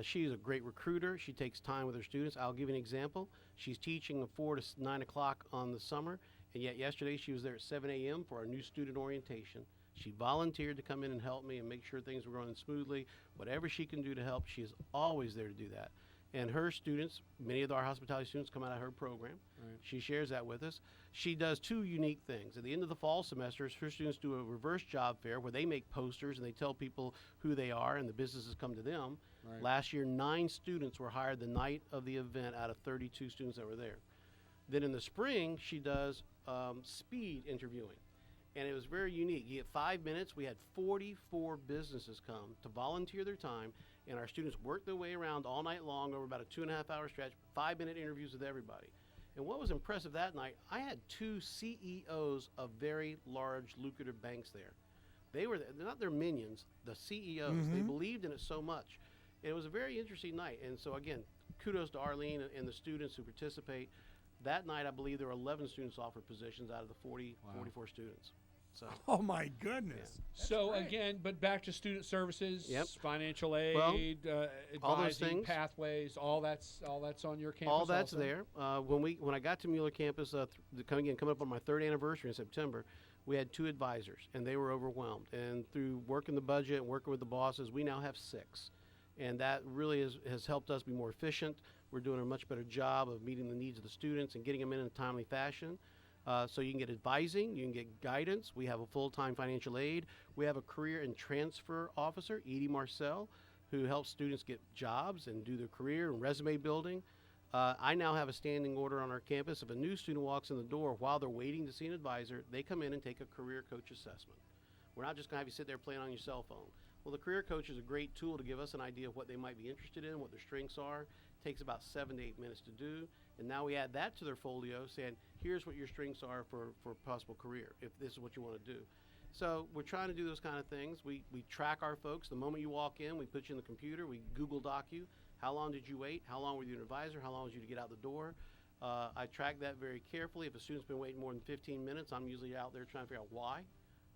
She's a great recruiter. She takes time with her students. I'll give you an example. She's teaching 4 to 9 o'clock on the summer, and yet yesterday she was there at 7 a.m. for our new student orientation. She volunteered to come in and help me and make sure things were running smoothly. Whatever she can do to help, she is always there to do that. And her students, many of our hospitality students come out of her program. Right. She shares that with us. She does 2 unique things. At the end of the fall semesters, her students do a reverse job fair where they make posters and they tell people who they are and the businesses come to them. Right. Last year, 9 students were hired the night of the event out of 32 students that were there. Then in the spring, she does speed interviewing. And it was very unique. You get 5 minutes. We had 44 businesses come to volunteer their time, and our students worked their way around all night long over about a 2.5-hour stretch, 5-minute interviews with everybody. And what was impressive that night, I had 2 CEOs of very large, lucrative banks there. They're not their minions, the CEOs. They believed in it so much. And it was a very interesting night. And so, again, kudos to Arlene and the students who participate. That night, I believe there were 11 students offered positions out of the 44 students. So.
Oh my goodness!
Yeah.
So
great.
Again, but back to student services,
Yep.
financial aid,
all those
advising,
things.
pathways, all that's on your campus.
All that's
also?
there. When I got to Mueller campus, coming up on my 3rd anniversary in September, we had 2 advisors, and they were overwhelmed. And through working the budget and working with the bosses, we now have 6, and that really has helped us be more efficient. We're doing a much better job of meeting the needs of the students and getting them in a timely fashion. So you can get advising, you can get guidance. We have a full-time financial aid. We have a career and transfer officer, Edie Marcel, who helps students get jobs and do their career and resume building. I now have a standing order on our campus. If a new student walks in the door while they're waiting to see an advisor, they come in and take a career coach assessment. We're not just going to have you sit there playing on your cell phone. Well, the career coach is a great tool to give us an idea of what they might be interested in, what their strengths are. It takes about 7 to 8 minutes to do. And now we add that to their folio saying, here's what your strengths are for a possible career, if this is what you want to do. So we're trying to do those kind of things. We track our folks. The moment you walk in, we put you in the computer. We Google Doc you. How long did you wait? How long were you an advisor? How long was you to get out the door? I track that very carefully. If a student's been waiting more than 15 minutes, I'm usually out there trying to figure out why.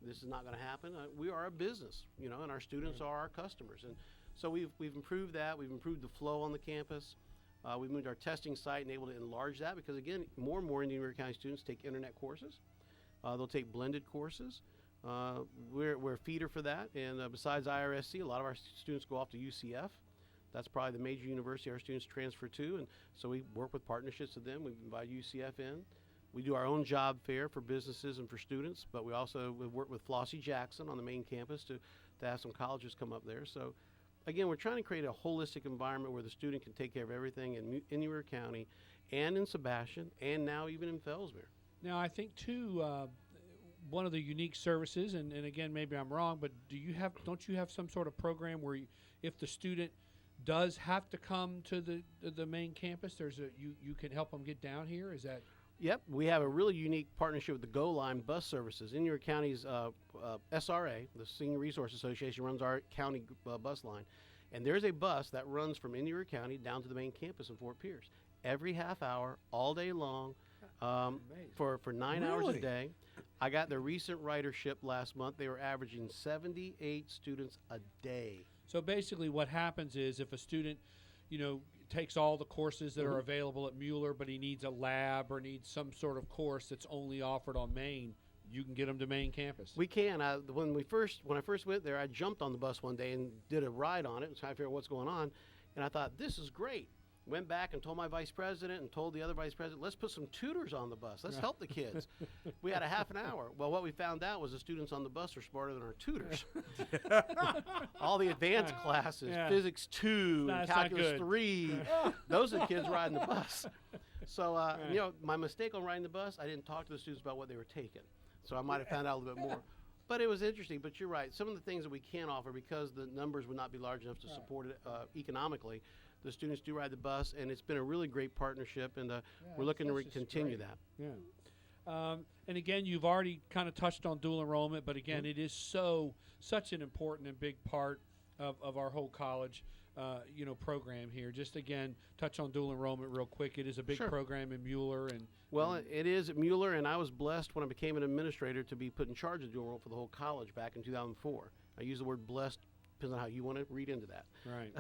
This is not going to happen. We are a business, and our students are our customers. And so we've improved that. We've improved the flow on the campus. We've moved our testing site and able to enlarge that because, again, more and more Indian River County students take internet courses. They'll take blended courses. We're a feeder for that. And besides IRSC, a lot of our students go off to UCF. That's probably the major university our students transfer to. And so we work with partnerships with them. We invite UCF in. We do our own job fair for businesses and for students, but we also work with Flossie Jackson on the main campus to have some colleges come up there. So, again, we're trying to create a holistic environment where the student can take care of everything in Indian River County and in Sebastian and now even in Fellsmere.
Now, I think, too, one of the unique services, and again, maybe I'm wrong, but don't you have some sort of program where if the student does have to come to the main campus, you can help them get down here? Is that...
Yep, we have a really unique partnership with the GO Line bus services. Indian River County's SRA, the Senior Resource Association, runs our county bus line. And there's a bus that runs from Indian River County down to the main campus in Fort Pierce. Every half hour, all day long, for 9 hours a day. I got the recent ridership last month. They were averaging 78 students a day.
So basically what happens is if a student, takes all the courses that are available at Mueller, but he needs a lab or needs some sort of course that's only offered on Main, you can get him to main campus.
We can. When I first went there, I jumped on the bus one day and did a ride on it and trying to figure out what's going on. And I thought, this is great. Went back and told my vice president and told the other vice president, let's put some tutors on the bus. Let's help the kids. We had a half an hour. Well, what we found out was the students on the bus are smarter than our tutors. All the advanced classes, Physics 2, Calculus 3, those are the kids riding the bus. So, my mistake on riding the bus, I didn't talk to the students about what they were taking. So I might have found out a little bit more. But it was interesting. But you're right. Some of the things that we can offer, because the numbers would not be large enough to support it economically, the students do ride the bus, and it's been a really great partnership, and we're looking to continue that.
Yeah. And again, you've already kind of touched on dual enrollment, but again, it is such an important and big part of our whole college, program here. Just again, touch on dual enrollment real quick. It is a big program in Mueller,
it is at Mueller, and I was blessed when I became an administrator to be put in charge of dual enrollment for the whole college back in 2004. I use the word blessed. Depends on how you want to read into that.
Right.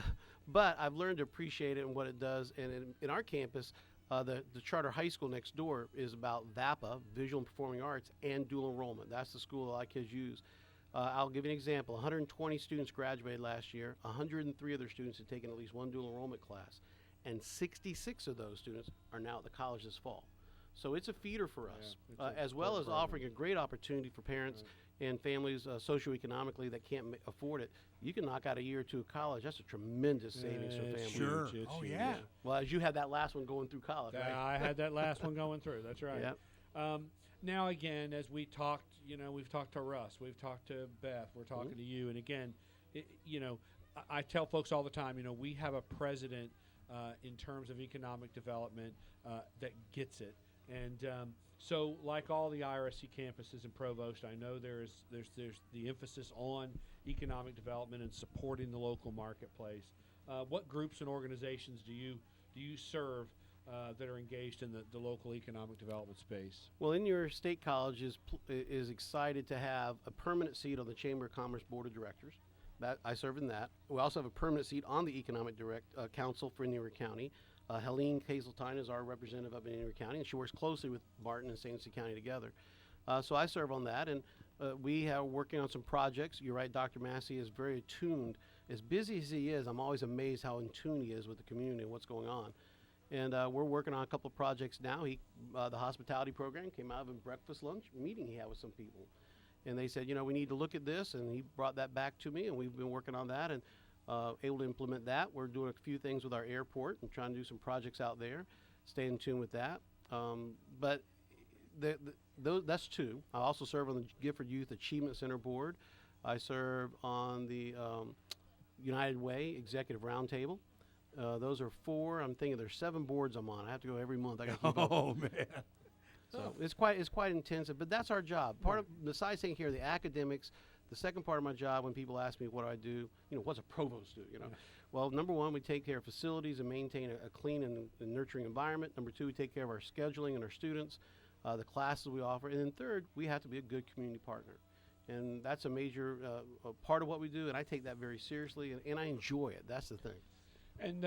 But I've learned to appreciate it and what it does. And in our campus, the charter high school next door is about VAPA, Visual and Performing Arts, and dual enrollment. That's the school a lot of kids use. I'll give you an example. 120 students graduated last year. 103 of their students had taken at least one dual enrollment class. And 66 of those students are now at the college this fall. So it's a feeder for us, as well as offering a great opportunity for parents and families socioeconomically that can't afford it. You can knock out a year or two of college. That's a tremendous savings for families.
Sure.
Yeah. Well, as you had that last one going through college, right?
I had that last one going through. That's right.
Yep.
Now, again, as we talked, we've talked to Russ, we've talked to Beth, we're talking to you. And again, I tell folks all the time, we have a president in terms of economic development that gets it. And so, like all the IRSC campuses in Provost, I know there's the emphasis on economic development and supporting the local marketplace. What groups and organizations do you serve that are engaged in the local economic development space?
Well, in your state college is excited to have a permanent seat on the Chamber of Commerce Board of Directors. That I serve in that. We also have a permanent seat on the Economic Council for Indian River County. Helene Hazeltine is our representative up in Indian River County, and she works closely with Martin and St. Lucie County together. So I serve on that, and we are working on some projects. You're right, Dr. Massey is very attuned. As busy as he is, I'm always amazed how in tune he is with the community and what's going on. And we're working on a couple of projects now. The hospitality program came out of a breakfast lunch meeting he had with some people. And they said, we need to look at this, and he brought that back to me, and we've been working on that and able to implement that. We're doing a few things with our airport and trying to do some projects out there, stay in tune with that. But that's two. I also serve on the Gifford Youth Achievement Center Board. I serve on the United Way Executive Roundtable. Those are four. I'm thinking there's 7 boards I'm on. I have to go every month. I got to keep up.
Oh, man.
So it's quite intensive, but that's our job. Besides taking care of the academics, the second part of my job, when people ask me what do I do, what's a provost do? Well, number one, we take care of facilities and maintain a clean and nurturing environment. Number two, we take care of our scheduling and our students, the classes we offer, and then third, we have to be a good community partner, and that's a major part of what we do. And I take that very seriously, and I enjoy it. That's the thing.
And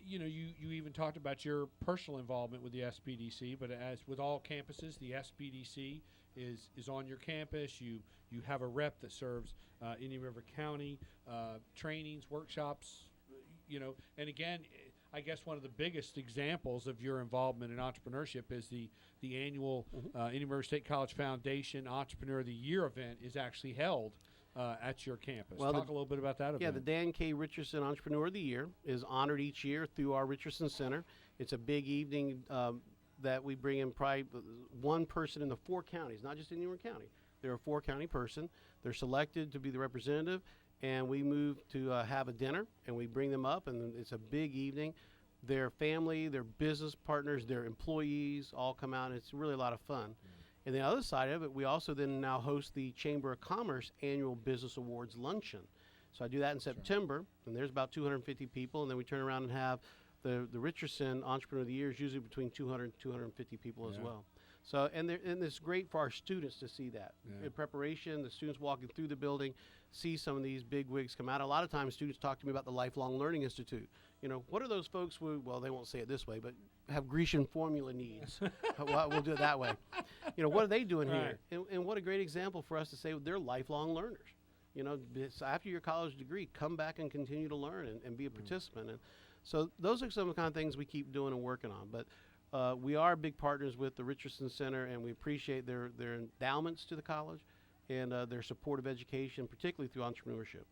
you even talked about your personal involvement with the SBDC, but as with all campuses, the SBDC is on your campus. You have a rep that serves Indian River County, trainings, workshops, and again, I guess one of the biggest examples of your involvement in entrepreneurship is the annual Indian River State College Foundation Entrepreneur of the Year event is actually held at your campus. Well, talk a little bit about that event.
Yeah, the Dan K. Richardson Entrepreneur of the Year is honored each year through our Richardson Center. It's a big evening that we bring in probably one person in the 4 counties, not just Indian River County. They're a 4-county person. They're selected to be the representative, and we move to have a dinner, and we bring them up, and it's a big evening. Their family, their business partners, their employees all come out, and it's really a lot of fun. And the other side of it, we also then now host the Chamber of Commerce Annual Business Awards Luncheon. So I do that in September, and there's about 250 people, and then we turn around and have the Richardson Entrepreneur of the Year is usually between 200 and 250 people as well. So, and it's great for our students to see that. In preparation, the students walking through the building, see some of these big wigs come out. A lot of times students talk to me about the Lifelong Learning Institute. What are those folks who, well, they won't say it this way, but have Grecian formula needs? Well, we'll do it that way. What are they doing here? And what a great example for us to say they're lifelong learners. After your college degree, come back and continue to learn and be a participant. And so those are some of the kind of things we keep doing and working on. But we are big partners with the Richardson Center, and we appreciate their endowments to the college and their support of education, particularly through entrepreneurship.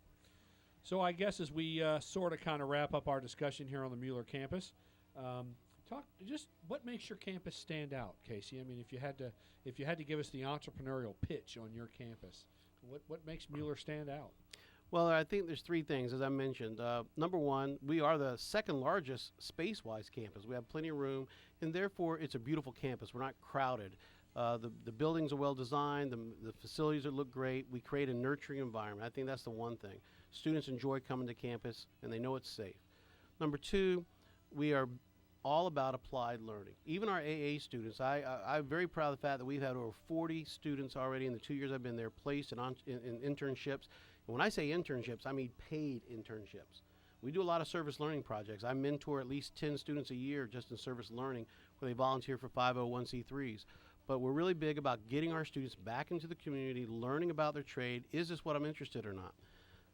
So I guess as we sort of kind of wrap up our discussion here on the Mueller campus, talk just what makes your campus stand out, Casey? I mean, if you had to give us the entrepreneurial pitch on your campus, what makes Mueller stand out?
Well, I think there's 3 things, as I mentioned. Number one, we are the 2nd largest space-wise campus. We have plenty of room, and therefore it's a beautiful campus. We're not crowded. The buildings are well designed. The facilities look great. We create a nurturing environment. I think that's the one thing. Students enjoy coming to campus, and they know it's safe. Number 2, we are all about applied learning. Even our AA students, I'm very proud of the fact that we've had over 40 students already in the 2 years I've been there placed in internships. And when I say internships, I mean paid internships. We do a lot of service learning projects. I mentor at least 10 students a year just in service learning where they volunteer for 501c3s. But we're really big about getting our students back into the community, learning about their trade. Is this what I'm interested in or not?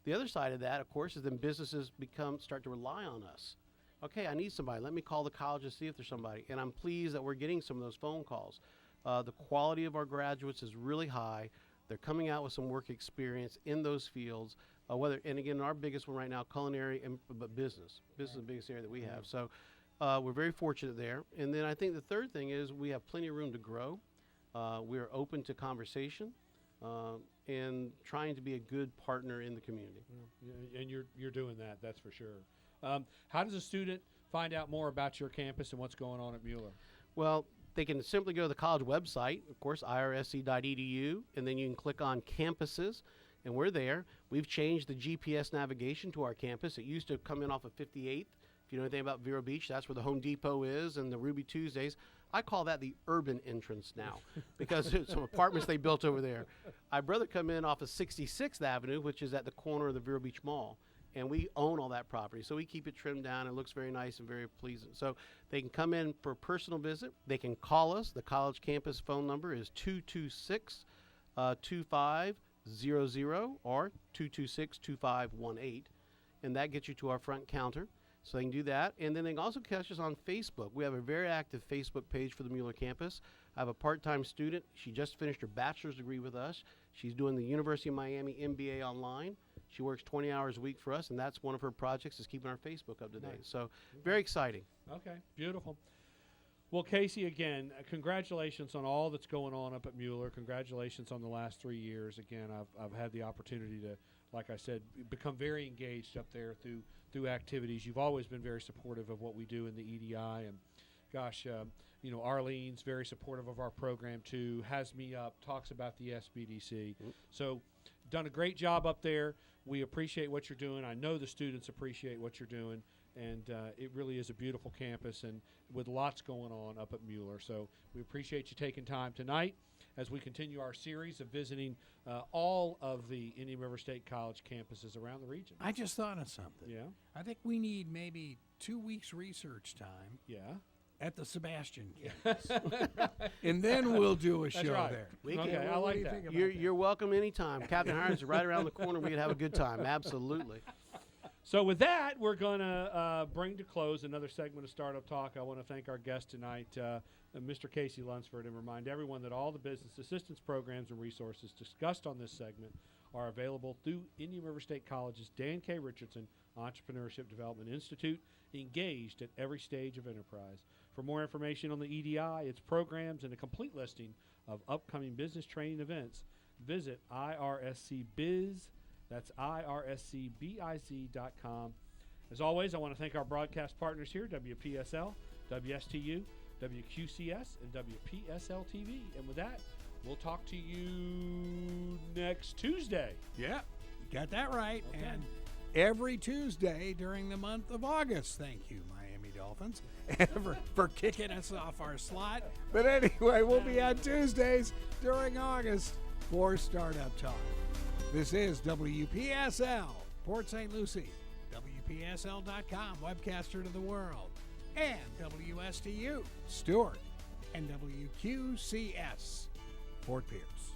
The other side of that, of course, is then businesses start to rely on us. Okay, I need somebody. Let me call the college and see if there's somebody. And I'm pleased that we're getting some of those phone calls. The quality of our graduates is really high. They're coming out with some work experience in those fields. And again, our biggest one right now, culinary but business. Business is the biggest area that we have. So we're very fortunate there. And then I think the third thing is we have plenty of room to grow. We're open to conversation. And trying to be a good partner in the community.
And you're doing that, that's for sure. How does a student find out more about your campus and what's going on at Mueller?
Well, they can simply go to the college website, of course, irsc.edu, and then you can click on campuses, and we're there. We've changed the GPS navigation to our campus. It used to come in off of 58th. If you know anything about Vero Beach, that's where the Home Depot is and the Ruby Tuesdays. I call that the urban entrance now because it's some apartments they built over there. I'd rather come in off of 66th Avenue, which is at the corner of the Vero Beach Mall, and we own all that property. So we keep it trimmed down. It looks very nice and very pleasant. So they can come in for a personal visit. They can call us. The college campus phone number is 226-2500 or 226-2518, and that gets you to our front counter. So they can do that. And then they can also catch us on Facebook. We have a very active Facebook page for the Mueller campus. I have a part-time student. She just finished her bachelor's degree with us. She's doing the University of Miami MBA online. She works 20 hours a week for us, and that's one of her projects is keeping our Facebook up to date.
Nice.
So very exciting.
Okay, beautiful. Well, Casey, again, congratulations on all that's going on up at Mueller. Congratulations on the last 3 years. Again, I've had the opportunity to, like I said, become very engaged up there through activities. You've always been very supportive of what we do in the EDI, and gosh, Arlene's very supportive of our program too, has me up, talks about the SBDC. So done a great job up there. We appreciate what you're doing. I know the students appreciate what you're doing, and it really is a beautiful campus and with lots going on up at Mueller. So we appreciate you taking time tonight as we continue our series of visiting all of the Indian River State College campuses around the region.
I just thought of something.
Yeah?
I think we need maybe 2 weeks research time
Yeah?
at the Sebastian campus. And then we'll do a show
right.
there.
Okay, I like that.
You're welcome anytime. Captain Hines is right around the corner. We can have a good time. Absolutely.
So with that, we're going to bring to close another segment of Startup Talk. I want to thank our guest tonight, Mr. Casey Lunceford, and remind everyone that all the business assistance programs and resources discussed on this segment are available through Indian River State College's Dan K. Richardson Entrepreneurship Development Institute, engaged at every stage of enterprise. For more information on the EDI, its programs, and a complete listing of upcoming business training events, visit IRSC Biz. That's IRSCBIZ.com. As always, I want to thank our broadcast partners here, WPSL, WSTU, WQCS, and WPSL TV. And with that, we'll talk to you next Tuesday.
Yeah, you got that right.
Okay.
And every Tuesday during the month of August. Thank you, Miami Dolphins, for kicking us off our slot. But anyway, we'll be on Tuesdays during August for Startup Talk. This is WPSL, Port St. Lucie, WPSL.com, webcaster to the world, and WSTU, Stewart, and WQCS, Fort Pierce.